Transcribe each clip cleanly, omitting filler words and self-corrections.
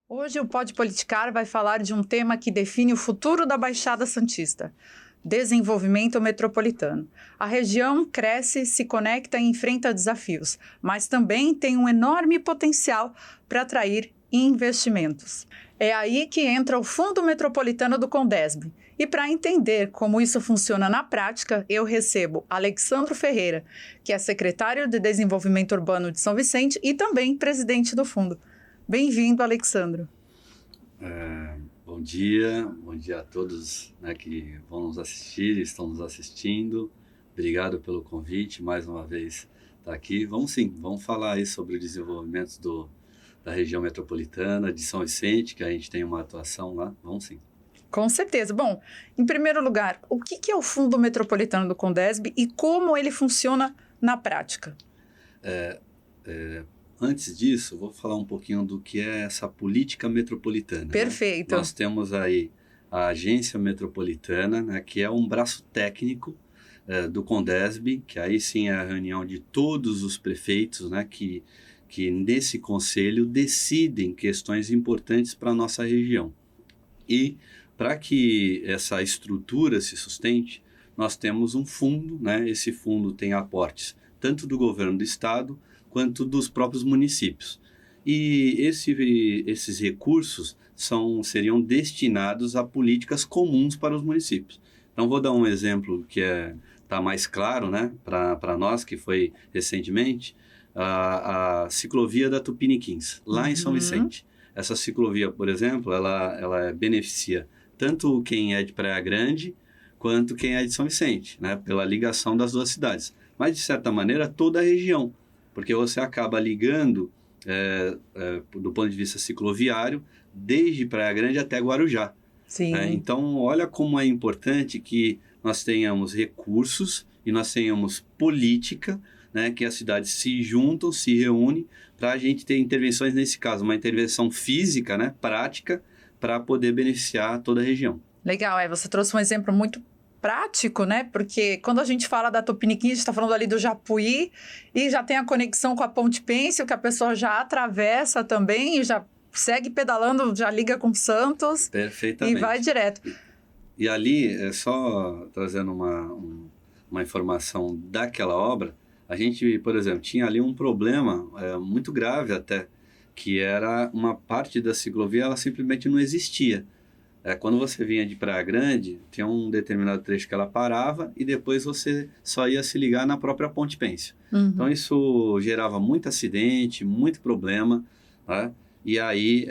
Hoje o Pode Politicar vai falar de um tema que define o futuro da Baixada Santista: desenvolvimento metropolitano. A região cresce, se conecta e enfrenta desafios, mas também tem um enorme potencial para atrair investimentos. É aí que entra o Fundo Metropolitano do Condesb. E para entender como isso funciona na prática, eu recebo Alexandro Ferreira, que é secretário de Desenvolvimento Urbano de São Vicente e também presidente do fundo. Bem-vindo, Alexandro. Bom dia a todos, né, que vão nos assistir, estão nos assistindo. Obrigado pelo convite, mais uma vez estar aqui. Vamos falar aí sobre o desenvolvimento da região metropolitana de São Vicente, que a gente tem uma atuação lá. Vamos sim. Com certeza. Bom, em primeiro lugar, o que é o Fundo Metropolitano do Condesb e como ele funciona na prática? Antes disso, vou falar um pouquinho do que é essa política metropolitana. Perfeito. Né? Nós temos aí a Agência Metropolitana, né, que é um braço técnico do Condesb, que aí sim é a reunião de todos os prefeitos, né, que nesse conselho decidem questões importantes para a nossa região. E para que essa estrutura se sustente, nós temos um fundo, né? Esse fundo tem aportes tanto do governo do estado quanto dos próprios municípios. E esses recursos seriam destinados a políticas comuns para os municípios. Então, vou dar um exemplo que está mais claro, né, para nós, que foi recentemente, a ciclovia da Tupiniquins, lá em São Vicente. Essa ciclovia, por exemplo, ela beneficia tanto quem é de Praia Grande quanto quem é de São Vicente, né, pela ligação das duas cidades. Mas, de certa maneira, toda a região, porque você acaba ligando, do ponto de vista cicloviário, desde Praia Grande até Guarujá. Sim. Então, olha como é importante que nós tenhamos recursos e nós tenhamos política, né, que as cidades se juntam, se reúnem, para a gente ter intervenções, nesse caso, uma intervenção física, né, prática, para poder beneficiar toda a região. Legal, você trouxe um exemplo muito prático, né? Porque quando a gente fala da Tupiniquins, a gente está falando ali do Japuí e já tem a conexão com a Ponte Pêncil, que a pessoa já atravessa também e já segue pedalando, já liga com Santos. Perfeitamente. E vai direto. E ali, só trazendo uma informação daquela obra, a gente, por exemplo, tinha ali um problema muito grave até, que era uma parte da ciclovia, ela simplesmente não existia. Quando você vinha de Praia Grande, tinha um determinado trecho que ela parava e depois você só ia se ligar na própria Ponte Pêncil. Então isso gerava muito acidente, muito problema, né? E aí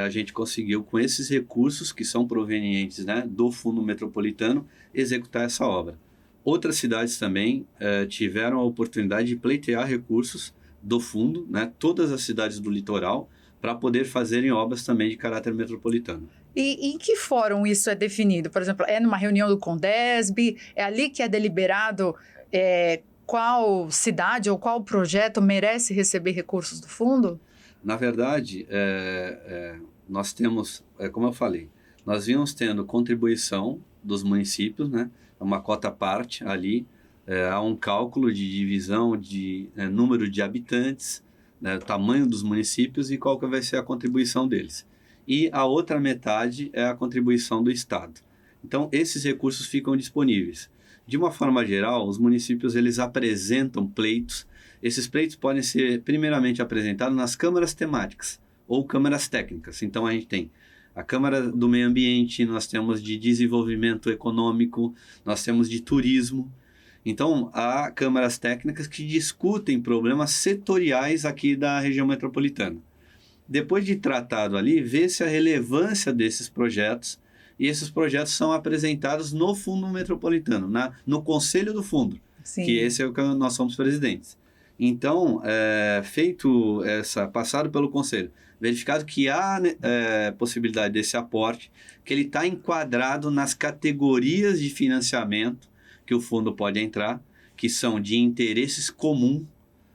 a gente conseguiu, com esses recursos que são provenientes, né, do Fundo Metropolitano, executar essa obra. Outras cidades também tiveram a oportunidade de pleitear recursos do fundo, né, todas as cidades do litoral, para poder fazerem obras também de caráter metropolitano. E em que fórum isso é definido? Por exemplo, é numa reunião do Condesb? É ali que é deliberado qual cidade ou qual projeto merece receber recursos do fundo? Na verdade, nós temos, como eu falei, nós vínhamos tendo contribuição dos municípios, né, uma cota à parte ali, há um cálculo de divisão de número de habitantes, né, tamanho dos municípios e qual que vai ser a contribuição deles. E a outra metade é a contribuição do Estado. Então, esses recursos ficam disponíveis. De uma forma geral, os municípios eles apresentam pleitos. Esses pleitos podem ser primeiramente apresentados nas câmaras temáticas ou câmaras técnicas. Então, a gente tem a Câmara do Meio Ambiente, nós temos de Desenvolvimento Econômico, nós temos de Turismo. Então, há câmaras técnicas que discutem problemas setoriais aqui da região metropolitana. Depois de tratado ali, vê-se a relevância desses projetos e esses projetos são apresentados no Fundo Metropolitano, no Conselho do Fundo, Sim. Que esse é o que nós somos presidentes. Então, passado pelo Conselho, verificado que há possibilidade desse aporte, que ele está enquadrado nas categorias de financiamento que o fundo pode entrar, que são de interesses comum,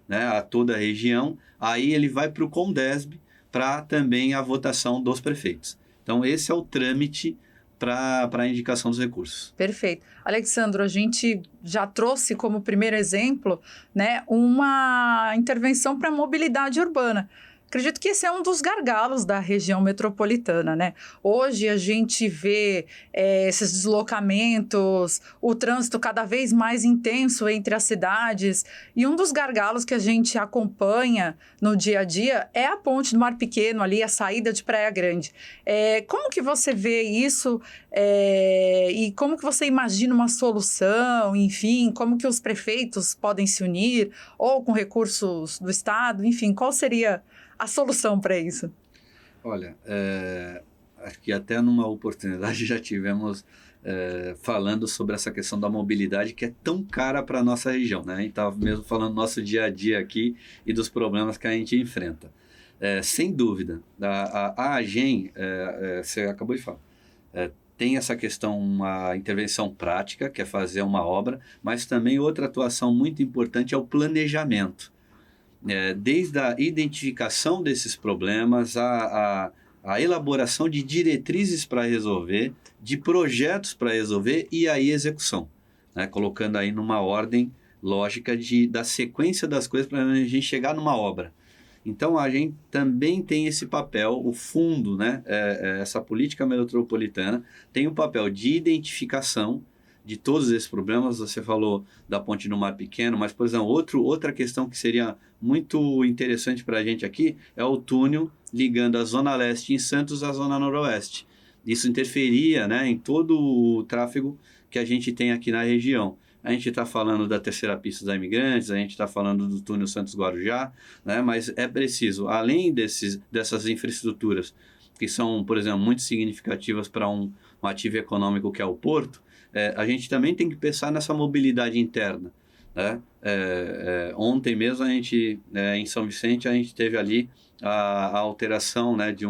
né, a toda a região, aí ele vai para o Condesb para também a votação dos prefeitos. Então, esse é o trâmite para a indicação dos recursos. Perfeito. Alexandro, a gente já trouxe como primeiro exemplo, né, uma intervenção para a mobilidade urbana. Acredito que esse é um dos gargalos da região metropolitana, né? Hoje a gente vê esses deslocamentos, o trânsito cada vez mais intenso entre as cidades, e um dos gargalos que a gente acompanha no dia a dia é a ponte do Mar Pequeno, ali, a saída de Praia Grande. Como que você vê isso e como que você imagina uma solução, enfim, como que os prefeitos podem se unir, ou com recursos do Estado, enfim, qual seria a solução para isso? Olha, acho que até numa oportunidade já tivemos falando sobre essa questão da mobilidade que é tão cara para a nossa região, né? A gente estava mesmo falando do nosso dia a dia aqui e dos problemas que a gente enfrenta. Sem dúvida, a AGEM, você acabou de falar, tem essa questão, uma intervenção prática, que é fazer uma obra, mas também outra atuação muito importante é o planejamento. Desde a identificação desses problemas, a elaboração de diretrizes para resolver, de projetos para resolver e aí execução, né? Colocando aí numa ordem lógica da sequência das coisas para a gente chegar numa obra. Então, a gente também tem esse papel, o fundo, né? Essa política metropolitana tem o papel de identificação de todos esses problemas. Você falou da ponte no Mar Pequeno, mas, por exemplo, outra questão que seria muito interessante para a gente aqui é o túnel ligando a Zona Leste em Santos à Zona Noroeste. Isso interferia, né, em todo o tráfego que a gente tem aqui na região. A gente está falando da terceira pista da Imigrantes, a gente está falando do túnel Santos-Guarujá, né, mas é preciso, além dessas infraestruturas, que são, por exemplo, muito significativas para um ativo econômico que é o porto, a gente também tem que pensar nessa mobilidade interna, né? Ontem mesmo a gente, em São Vicente, a gente teve ali a alteração, né, de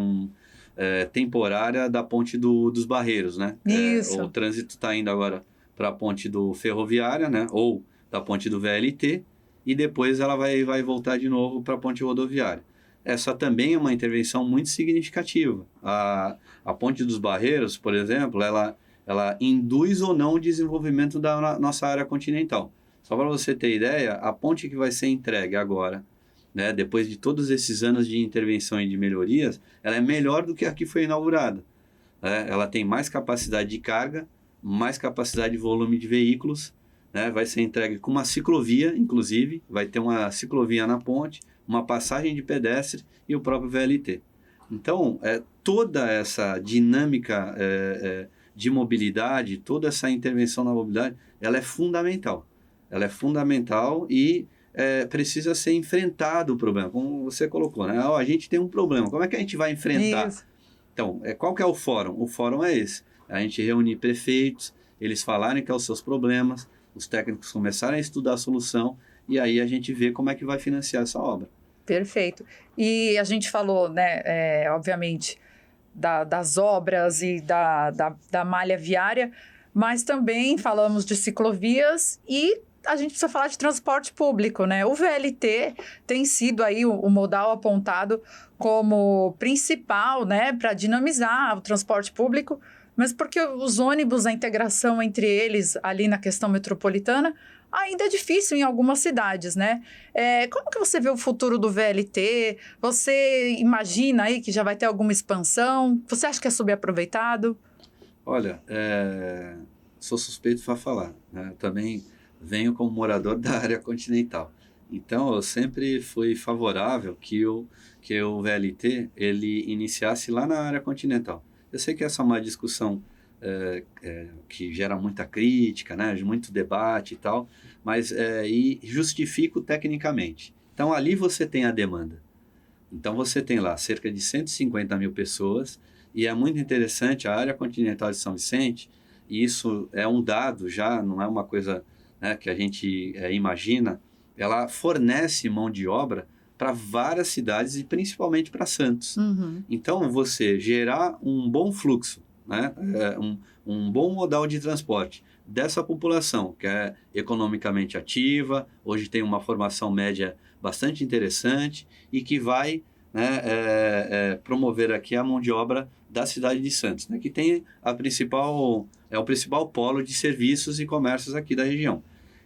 temporária da ponte dos Barreiros, né? Isso. O trânsito está indo agora para a ponte do Ferroviária, né? Ou da ponte do VLT, e depois ela vai voltar de novo para a ponte rodoviária. Essa também é uma intervenção muito significativa. A ponte dos Barreiros, por exemplo, ela induz ou não o desenvolvimento da nossa área continental. Só para você ter ideia, a ponte que vai ser entregue agora, né, depois de todos esses anos de intervenção e de melhorias, ela é melhor do que a que foi inaugurada. Ela tem mais capacidade de carga, mais capacidade de volume de veículos, né, vai ser entregue com uma ciclovia, inclusive, vai ter uma ciclovia na ponte, uma passagem de pedestre e o próprio VLT. Então, toda essa dinâmica de mobilidade, toda essa intervenção na mobilidade, ela é fundamental. Ela é fundamental e precisa ser enfrentado o problema, como você colocou, né? A gente tem um problema, como é que a gente vai enfrentar? Isso. Então, qual que é o fórum? O fórum é esse, a gente reunir prefeitos, eles falarem que é os seus problemas, os técnicos começarem a estudar a solução e aí a gente vê como é que vai financiar essa obra. Perfeito. E a gente falou, né, obviamente, das obras e da malha viária, mas também falamos de ciclovias e a gente precisa falar de transporte público, né? O VLT tem sido aí o modal apontado como principal, né, para dinamizar o transporte público, mas porque os ônibus, a integração entre eles ali na questão metropolitana, ainda é difícil em algumas cidades, né? Como que você vê o futuro do VLT? Você imagina aí que já vai ter alguma expansão? Você acha que é subaproveitado? Olha, sou suspeito para falar, né? Também venho como morador da área continental. Então, eu sempre fui favorável que o VLT ele iniciasse lá na área continental. Eu sei que essa é uma discussão que gera muita crítica, né, muito debate e tal, mas e justifico tecnicamente. Então, ali você tem a demanda. Então, você tem lá cerca de 150 mil pessoas e é muito interessante a área continental de São Vicente, e isso é um dado já, não é uma coisa, né, que a gente imagina, ela fornece mão de obra para várias cidades e principalmente para Santos. Uhum. Então, você gerar um bom fluxo, né, um bom modal de transporte dessa população que é economicamente ativa, hoje tem uma formação média bastante interessante e que vai, né, promover aqui a mão de obra da cidade de Santos, né, que tem o principal polo de serviços e comércios aqui da região.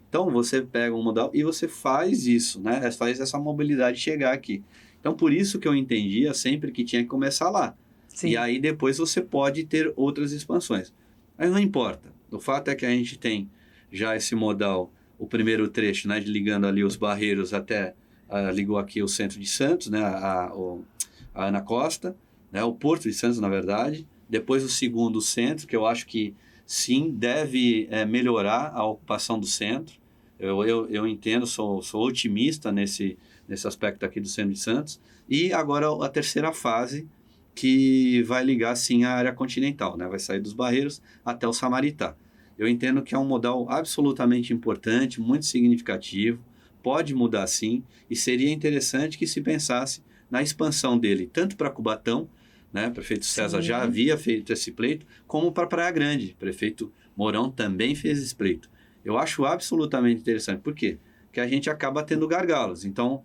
Então, você pega um modal e você faz isso, né? Faz essa mobilidade chegar aqui. Então, por isso que eu entendia sempre que tinha que começar lá. Sim. E aí, depois, você pode ter outras expansões. Aí não importa. O fato é que a gente tem já esse modal, o primeiro trecho, né, de ligando ali os Barreiros até, ligou aqui o centro de Santos, né, a Ana Costa, né, o Porto de Santos, na verdade. Depois o segundo, centro, que eu acho que sim, deve melhorar a ocupação do centro. Eu entendo, sou otimista nesse aspecto aqui do centro de Santos. E agora a terceira fase, que vai ligar sim a área continental, né? Vai sair dos Barreiros até o Samaritá. Eu entendo que é um modal absolutamente importante, muito significativo, pode mudar sim, e seria interessante que se pensasse na expansão dele, tanto para Cubatão, né? O prefeito César já havia feito esse pleito, como para Praia Grande. O prefeito Mourão também fez esse pleito. Eu acho absolutamente interessante. Por quê? Porque a gente acaba tendo gargalos. Então,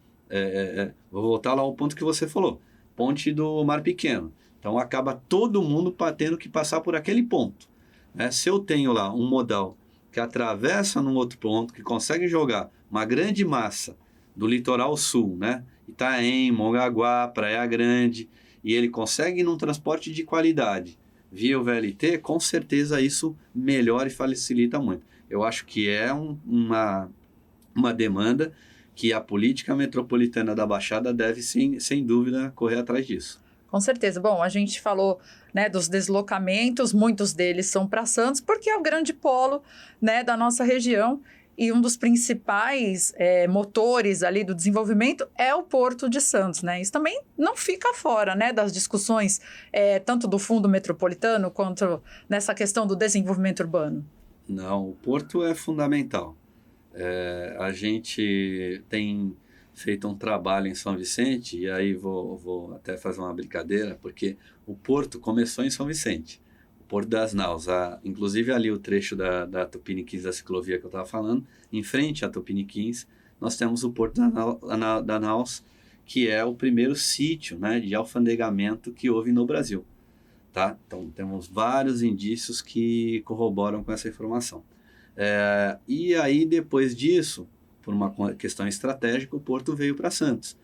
vou voltar lá ao ponto que você falou. Ponte do Mar Pequeno. Então, acaba todo mundo tendo que passar por aquele ponto. Né? Se eu tenho lá um modal que atravessa num outro ponto, que consegue jogar uma grande massa do litoral sul, né? Itaém, Mongaguá, Praia Grande, e ele consegue num transporte de qualidade via o VLT, com certeza isso melhora e facilita muito. Eu acho que é uma demanda que a política metropolitana da Baixada deve, sem dúvida, correr atrás disso. Com certeza. Bom, a gente falou, né, dos deslocamentos, muitos deles são para Santos, porque é o grande polo, né, da nossa região. E um dos principais motores ali do desenvolvimento é o Porto de Santos, né? Isso também não fica fora, né, das discussões, tanto do Fundo Metropolitano quanto nessa questão do desenvolvimento urbano. Não, o Porto é fundamental. A gente tem feito um trabalho em São Vicente, e aí vou até fazer uma brincadeira, porque o Porto começou em São Vicente. Porto das Naus, inclusive ali o trecho da Tupiniquins, da ciclovia que eu estava falando, em frente à Tupiniquins, nós temos o Porto da Naus, que é o primeiro sítio, né, de alfandegamento que houve no Brasil. Tá? Então, temos vários indícios que corroboram com essa informação. E aí, depois disso, por uma questão estratégica, o Porto veio para Santos,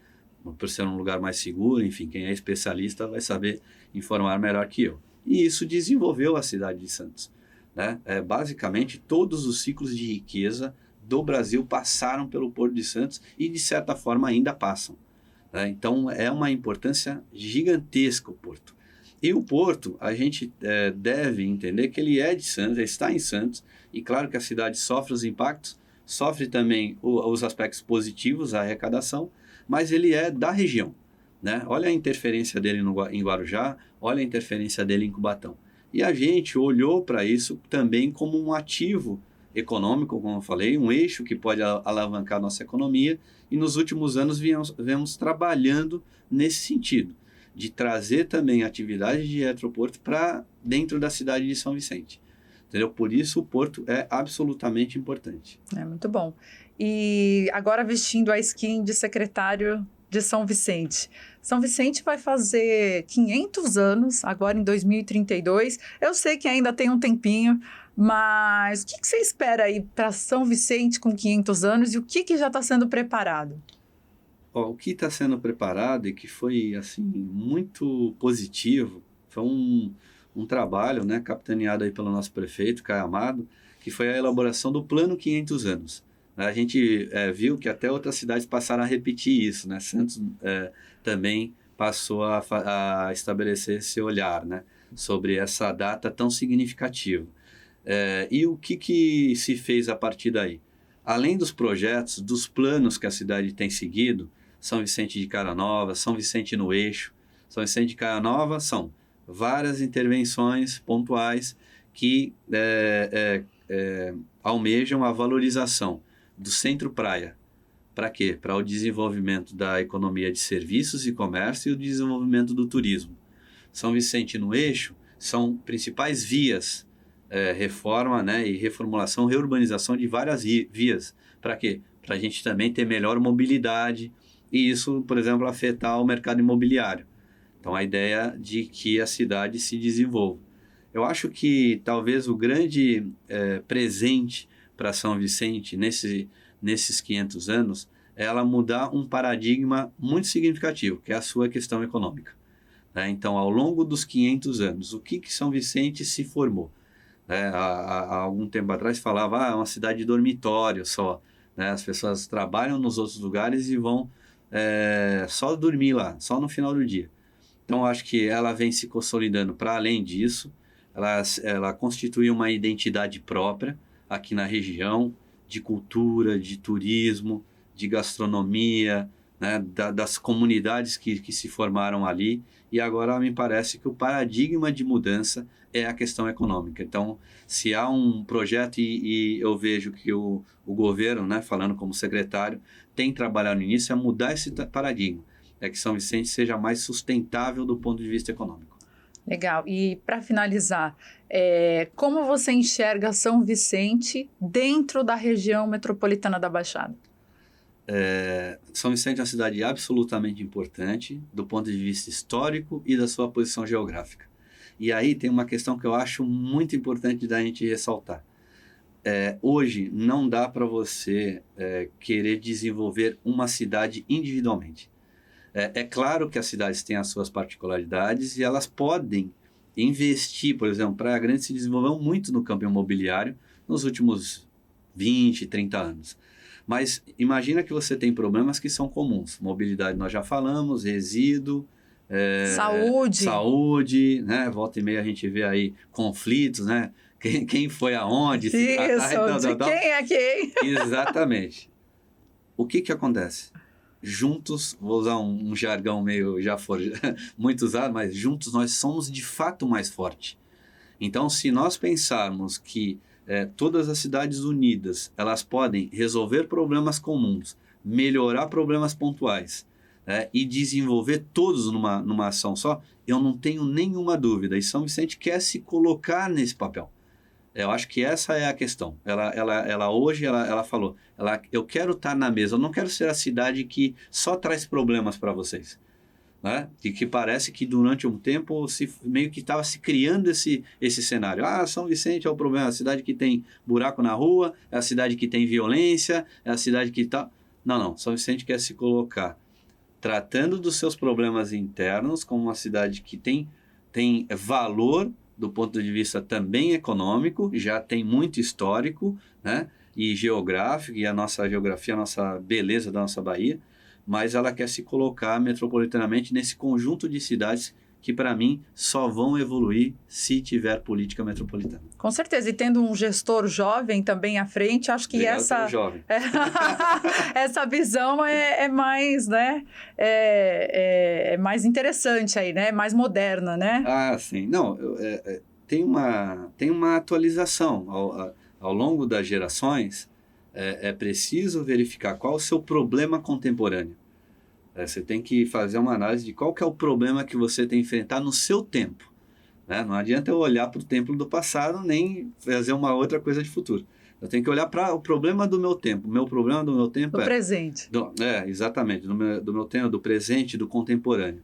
por ser um lugar mais seguro, enfim, quem é especialista vai saber informar melhor que eu. E isso desenvolveu a cidade de Santos. Né? Basicamente, todos os ciclos de riqueza do Brasil passaram pelo Porto de Santos e, de certa forma, ainda passam. Né? Então, é uma importância gigantesca o Porto. E o Porto, a gente deve entender que ele é de Santos, ele está em Santos, e claro que a cidade sofre os impactos, sofre também os aspectos positivos, a arrecadação, mas ele é da região. Né? Olha a interferência dele em Guarujá, olha a interferência dele em Cubatão. E a gente olhou para isso também como um ativo econômico, como eu falei, um eixo que pode alavancar a nossa economia, e nos últimos anos viemos trabalhando nesse sentido, de trazer também atividade de aeroporto para dentro da cidade de São Vicente. Entendeu? Por isso o Porto é absolutamente importante. É muito bom. E agora vestindo a skin de secretário de São Vicente. São Vicente vai fazer 500 anos, agora em 2032. Eu sei que ainda tem um tempinho, mas o que você espera aí para São Vicente com 500 anos e o que já está sendo preparado? O que está sendo preparado e que foi assim muito positivo foi um trabalho, né, capitaneado aí pelo nosso prefeito, Caio Amado, que foi a elaboração do Plano 500 anos. A gente viu que até outras cidades passaram a repetir isso, né? Santos também passou a estabelecer esse olhar, né, sobre essa data tão significativa. E o que se fez a partir daí? Além dos projetos, dos planos que a cidade tem seguido, São Vicente de Cara Nova, São Vicente no Eixo, São Vicente de Cara Nova são várias intervenções pontuais que almejam a valorização do centro-praia. Para quê? Para o desenvolvimento da economia de serviços e comércio e o desenvolvimento do turismo. São Vicente no Eixo são principais vias, reforma, né, e reformulação, reurbanização de várias vias. Para quê? Para a gente também ter melhor mobilidade e isso, por exemplo, afetar o mercado imobiliário. Então, a ideia de que a cidade se desenvolva. Eu acho que talvez o grande presente para São Vicente nesses 500 anos é ela mudar um paradigma muito significativo, que é a sua questão econômica. Né? Então, ao longo dos 500 anos, o que São Vicente se formou? Há algum tempo atrás falava, é uma cidade de dormitório só. Né? As pessoas trabalham nos outros lugares e vão só dormir lá, só no final do dia. Então, acho que ela vem se consolidando para além disso. Ela constitui uma identidade própria aqui na região, de cultura, de turismo, de gastronomia, né? Das comunidades que se formaram ali. E agora me parece que o paradigma de mudança é a questão econômica. Então, se há um projeto e eu vejo que o governo, né, falando como secretário, tem trabalhado nisso, é mudar esse paradigma. É que São Vicente seja mais sustentável do ponto de vista econômico. Legal. E para finalizar, como você enxerga São Vicente dentro da região metropolitana da Baixada? São Vicente é uma cidade absolutamente importante do ponto de vista histórico e da sua posição geográfica. E aí tem uma questão que eu acho muito importante da gente ressaltar. Hoje não dá para você querer desenvolver uma cidade individualmente. É claro que as cidades têm as suas particularidades e elas podem investir, por exemplo, Praia Grande se desenvolveu muito no campo imobiliário nos últimos 20, 30 anos. Mas imagina que você tem problemas que são comuns. Mobilidade nós já falamos, resíduo, saúde, né? Volta e meia a gente vê aí conflitos, né? Quem foi aonde? Isso, quem é quem? Exatamente. O que acontece? Juntos, vou usar um jargão meio muito usado, mas juntos nós somos de fato mais fortes. Então, se nós pensarmos que todas as cidades unidas, elas podem resolver problemas comuns, melhorar problemas pontuais, e desenvolver todos numa ação só, eu não tenho nenhuma dúvida. E São Vicente quer se colocar nesse papel. Eu acho que essa é a questão. Ela hoje falou, eu quero estar na mesa, eu não quero ser a cidade que só traz problemas para vocês. Né? E que parece que durante um tempo meio que estava se criando esse cenário. São Vicente é o problema, é a cidade que tem buraco na rua, é a cidade que tem violência, é a cidade que está... Não, São Vicente quer se colocar tratando dos seus problemas internos como uma cidade que tem valor do ponto de vista também econômico, já tem muito histórico, né? E geográfico, e a nossa geografia, a nossa beleza da nossa Bahia, mas ela quer se colocar metropolitanamente nesse conjunto de cidades que, para mim, só vão evoluir se tiver política metropolitana. Com certeza, e tendo um gestor jovem também à frente, acho que essa visão é mais, né, é mais interessante aí, né, mais moderna, né? Sim. Não, tem uma atualização. Ao longo das gerações, é preciso verificar qual o seu problema contemporâneo. Você tem que fazer uma análise de qual que é o problema que você tem que enfrentar no seu tempo. Né? Não adianta eu olhar para o tempo do passado nem fazer uma outra coisa de futuro. Eu tenho que olhar para o problema do meu tempo. O meu problema do meu tempo do presente. Exatamente. Do meu tempo, do presente, do contemporâneo.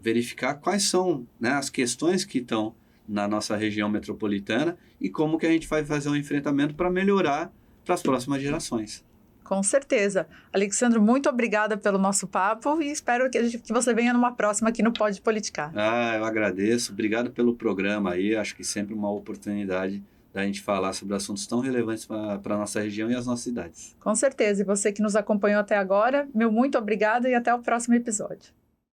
Verificar quais são, né, as questões que estão na nossa região metropolitana e como que a gente vai fazer um enfrentamento para melhorar para as próximas gerações. Com certeza. Alexandro, muito obrigada pelo nosso papo e espero que você venha numa próxima aqui no Pode Politicar. Eu agradeço. Obrigado pelo programa aí. Acho que sempre uma oportunidade da gente falar sobre assuntos tão relevantes para a nossa região e as nossas cidades. Com certeza. E você que nos acompanhou até agora, meu muito obrigada e até o próximo episódio.